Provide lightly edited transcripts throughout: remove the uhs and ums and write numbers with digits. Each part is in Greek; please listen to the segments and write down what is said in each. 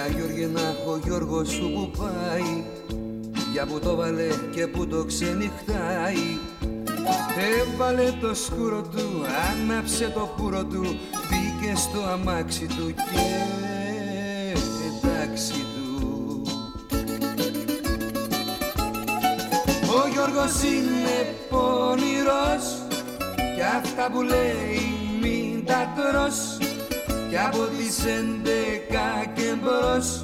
Γιώργινα, ο Γιώργος σου που πάει, για που το βάλε και που το ξενυχτάει. Έβαλε το σκούρο του, άναψε το πουρο του, μπήκε στο αμάξι του και εντάξει του. Ο Γιώργος είναι πονηρός κι αυτά που λέει μην τα τρως, κι από τις 11 και μπρος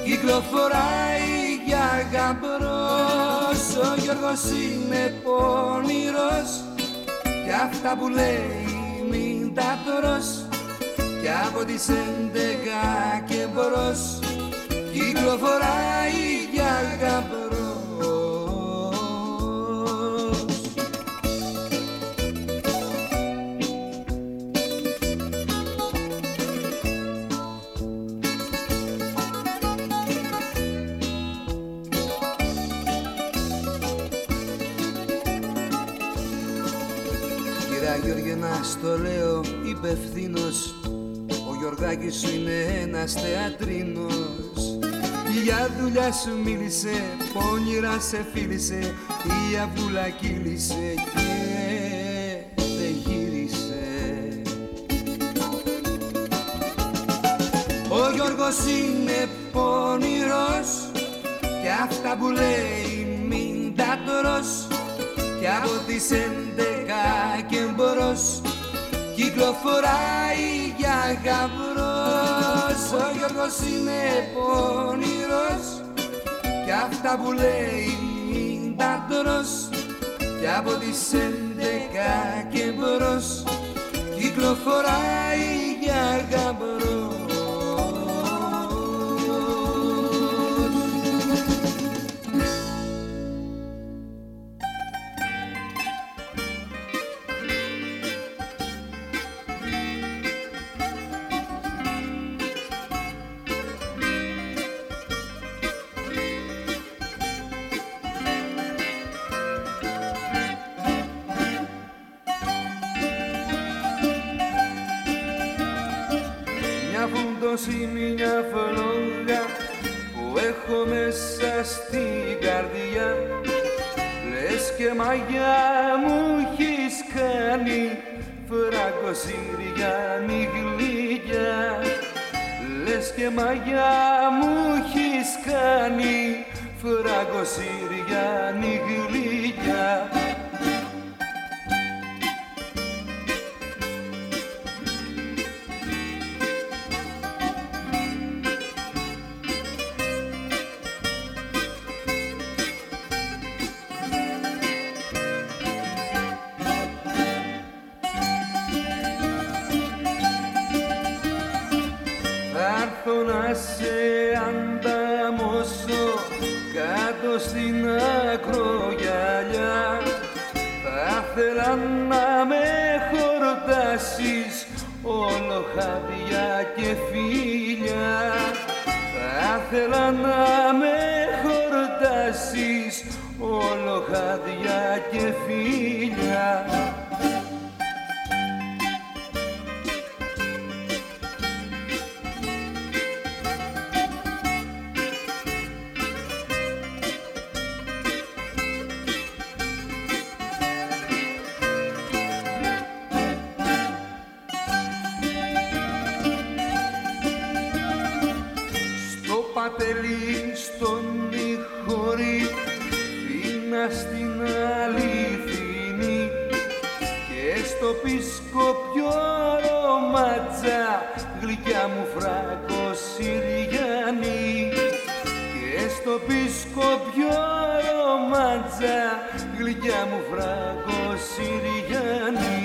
κυκλοφοράει για γαμπρός. Ο Γιώργος είναι πονηρός κι αυτά που λέει μην τα τρως, κι από τις 11 και μπρος κυκλοφοράει για γαμπρός. Γιώργινα, στο λέω υπευθύνος, ο Γιωργάκης σου είναι ένας θεατρίνος. Για δουλειά σου μίλησε, πόνιρα σε φίλησε, η αυγούλα κύλησε και δεν γύρισε. Ο Γιώργος είναι πονηρός κι αυτά που λέει μην τα τρως, κι από τις 11 και μπρος κυκλοφοράει για γαμπρός. Ο Γιώργος είναι πονηρός κι αυτά που λέει μην τα τρως, κι από τις 11 και μπρος κυκλοφοράει για γαμπρός. Μια φλόγα που έχω μέσα στην καρδιά, λες και μαγιά μου έχεις κάνει, φραγκοσυριάνη γλυκιά. Λες και μαγιά μου έχεις κάνει, φραγκοσυριάνη γλυκιά. Να σε ανταμώσω κάτω στην ακρογιαλιά, θα θέλα να με χορτάσεις όλο χάδια και φίλια. Θα θέλα να με χορτάσεις όλο χάδια και φίλια. Πατελή στον ηχωρή, φίνα στην αληθινή, και στο πισκοπιό ρωματζά, γλυκιά μου φραγκοσυριανή. Και στο πισκοπιό ρωματζά, γλυκιά μου φραγκοσυριανή.